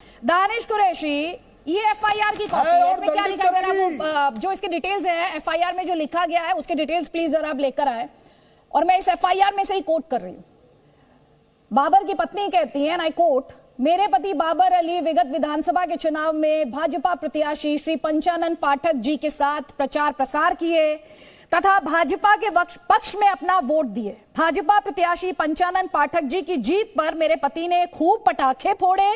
दानिश कुरैशी, ये एफआईआर की कॉपी है, इसमें क्या लिखा है जरा वो जो इसके डिटेल्स है एफआईआर में जो लिखा गया है उसके डिटेल्स प्लीज जरा आप लेकर आए। और मैं इस एफआईआर में से ही कोट कर रही हूं। बाबर की पत्नी कहती है, आई कोट, मेरे पति बाबर अली विगत विधानसभा के चुनाव में भाजपा प्रत्याशी श्री पंचानन पाठक जी के साथ प्रचार प्रसार किए तथा भाजपा के पक्ष में अपना वोट दिए। भाजपा प्रत्याशी पंचानन पाठक जी की जीत पर मेरे पति ने खूब पटाखे फोड़े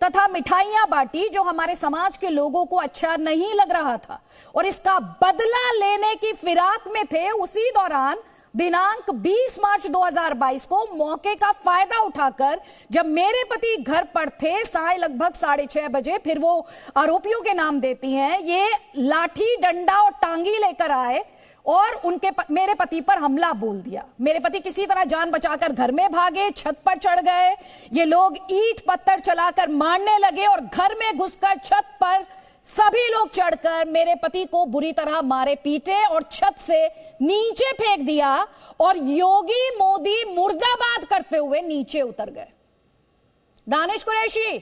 तथा मिठाइयां बांटी जो हमारे समाज के लोगों को अच्छा नहीं लग रहा था और इसका बदला लेने की फिराक में थे। उसी दौरान दिनांक 20 मार्च 2022 को मौके का फायदा उठाकर जब मेरे पति घर पर थे साय लगभग 6:30 बजे, फिर वो आरोपियों के नाम देती हैं, ये लाठी डंडा और टांगी लेकर आए और मेरे पति पर हमला बोल दिया। मेरे पति किसी तरह जान बचाकर घर में भागे, छत पर चढ़ गए। ये लोग ईंट पत्थर चलाकर मारने लगे और घर में घुसकर छत पर सभी लोग चढ़कर मेरे पति को बुरी तरह मारे पीटे और छत से नीचे फेंक दिया और योगी मोदी मुर्दाबाद करते हुए नीचे उतर गए। दानिश कुरैशी,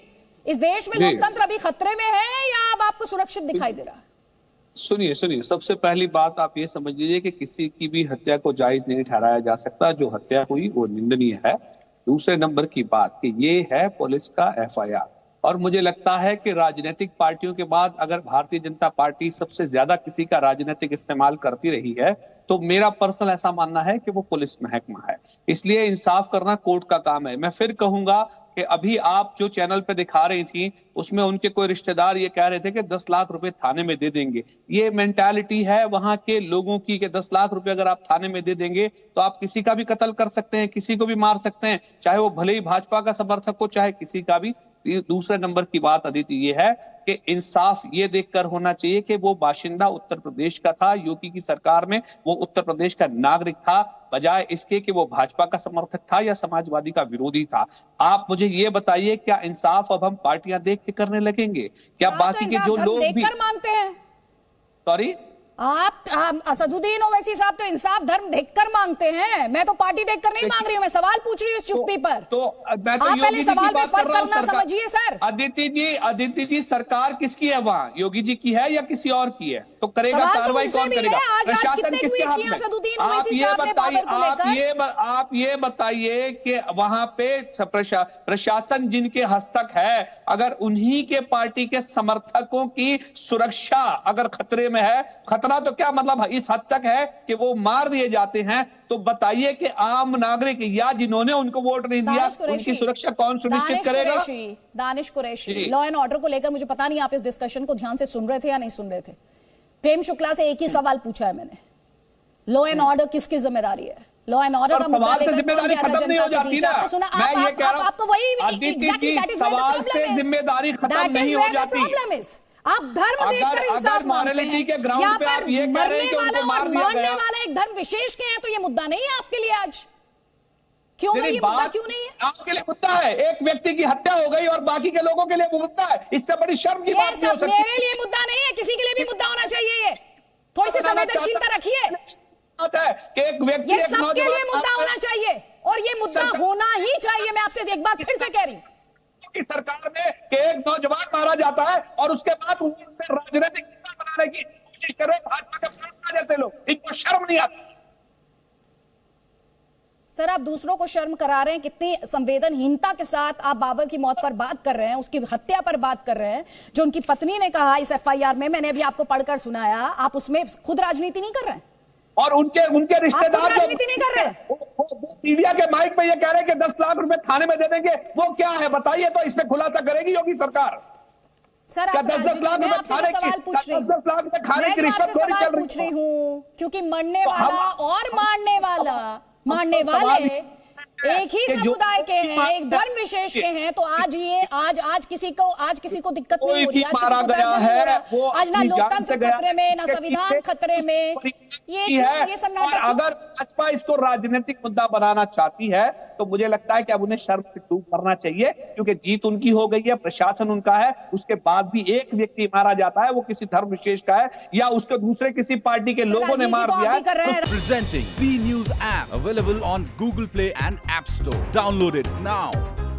इस देश में लोकतंत्र अभी खतरे में है या अब आपको सुरक्षित दिखाई दे रहा है? सुनिए, सबसे पहली बात आप ये समझ लीजिए कि किसी की भी हत्या को जायज नहीं ठहराया जा सकता। जो हत्या हुई वो निंदनीय है। दूसरे नंबर की बात कि ये है पुलिस का एफआईआर, और मुझे लगता है कि राजनीतिक पार्टियों के बाद अगर भारतीय जनता पार्टी सबसे ज्यादा किसी का राजनीतिक इस्तेमाल करती रही है तो मेरा पर्सनल ऐसा मानना है कि वो पुलिस महकमा है। इसलिए इंसाफ करना कोर्ट का काम है। मैं फिर कहूंगा कि अभी आप जो चैनल पे दिखा रही थी उसमें उनके कोई रिश्तेदार ये कह रहे थे कि 10 लाख रुपए थाने में दे देंगे। ये मेंटालिटी है वहां के लोगों की कि 10 लाख रुपए अगर आप थाने में दे देंगे तो आप किसी का भी कत्ल कर सकते हैं, किसी को भी मार सकते हैं, चाहे वो भले ही भाजपा का समर्थक हो चाहे किसी का भी। दूसरे नंबर की बात अदिति ये है कि इंसाफ ये देखकर होना चाहिए कि वो बाशिंदा उत्तर प्रदेश का था, योगी की सरकार में वो उत्तर प्रदेश का नागरिक था, बजाय इसके कि वो भाजपा का समर्थक था या समाजवादी का विरोधी था। आप मुझे ये बताइए, क्या इंसाफ अब हम पार्टियां देख के करने लगेंगे? क्या बाकी के जो लोग भी मांगते हैं? सॉरी, आप असदुद्दीन ओवैसी साहब तो इंसाफ धर्म देखकर मांगते हैं। मैं तो पार्टी देखकर नहीं मांग रही हूं, मैं सवाल पूछ रही हूँ इस चुप्पी पर। तो मैं तो आप पहले सवाल में फर्क करना समझिए सर। अदिति जी सरकार किसकी है वहाँ? योगी जी की है या किसी और की है? तो करेगा कार्रवाई कौन करेगा? प्रशासन किसके हाथ में? आप ये बताइए कि वहां पे प्रशासन जिनके हस्तक है, अगर उन्हीं के पार्टी के समर्थकों की सुरक्षा अगर खतरे में है, खतरा तो क्या मतलब इस हद तक है कि वो मार दिए जाते हैं, तो बताइए कि आम नागरिक या जिन्होंने उनको वोट नहीं दिया उनकी सुरक्षा कौन सुनिश्चित करेगा? Danish Qureshi, law and order को लेकर मुझे पता नहीं आप इस डिस्कशन को ध्यान से सुन रहे थे या नहीं सुन रहे थे। प्रेम शुक्ला से एक ही सवाल पूछा है मैंने, लॉ एंड ऑर्डर किसकी जिम्मेदारी है? लॉ एंड ऑर्डर का मुद्दा लेकर जिम्मेदारी खत्म नहीं हो जाती ना। मैं ये कह रहा हूं आपको वही सवाल से जिम्मेदारी खत्म नहीं हो जाती। आप धर्म देखकर इंसाफ मांगते हैं, के ग्राउंड पे आप ये कह रहे हैं कि उनको मार दिया गया। वाला एक धर्म विशेष के हैं तो ये मुद्दा नहीं है आपके लिए आज? क्यों है ये मुद्दा? क्यों नहीं है आपके लिए? मुद्दा है, एक व्यक्ति की हत्या हो गई और बाकी के लोगों के लिए वो मुद्दा है। इससे बड़ी शर्म की बात नहीं हो सकती। मेरे लिए मुद्दा नहीं है, किसी के लिए भी मुद्दा होना चाहिए। ये थोड़ी सी संवेदनशीलता रखिए। कि एक व्यक्ति ये सबके लिए मुद्दा होना चाहिए और ये मुद्दा होना ही चाहिए। मैं आपसे एक बार फिर से कह रही हूँ की सरकार में कि एक नौजवान मारा जाता है और उसके बाद उनसे राजनीतिक नेता बनाने की कोशिश कर रहे भाजपा के प्रवक्ता जैसे लोग, इनको शर्म नहीं आती। सर, आप दूसरों को शर्म करा रहे हैं। कितनी संवेदनहीनता के साथ आप बाबर की मौत पर बात कर रहे हैं, उसकी हत्या पर बात कर रहे हैं। जो उनकी पत्नी ने कहा इस एफआईआर में, मैंने अभी आपको पढ़कर सुनाया, आप उसमें खुद राजनीति नहीं कर रहे हैं और उनके रिश्तेदार राजनीति नहीं कर रहे। मीडिया के माइक पे ये कह रहे हैं कि 10 लाख रुपए थाने में दे देंगे, वो क्या है बताइए? तो इसमें खुलासा करेगी योगी सरकार? सर, क्या 10 लाख रुपए खाने की, 10 लाख रुपए खाने की रिश्वत थोड़ी चल रही? पूछ रही हूँ क्योंकि मरने वाला और मारने वाले एक ही समुदाय के हैं, एक धर्म विशेष के हैं। तो आज किसी को दिक्कत नहीं हो रही, मारा गया है, आज ना लोकतंत्र खतरे में, ना संविधान खतरे में। ये सब नाटक। अगर भाजपा इसको राजनीतिक मुद्दा बनाना चाहती है तो मुझे लगता है कि अब उन्हें शर्म से दूर करना चाहिए, क्योंकि जीत उनकी हो गई है, प्रशासन उनका है। उसके बाद भी एक व्यक्ति मारा जाता है, वो किसी धर्म विशेष का है या उसके दूसरे किसी पार्टी के लोगों ने मार दिया है। Presenting B News app available on Google Play and App Store. Download it now.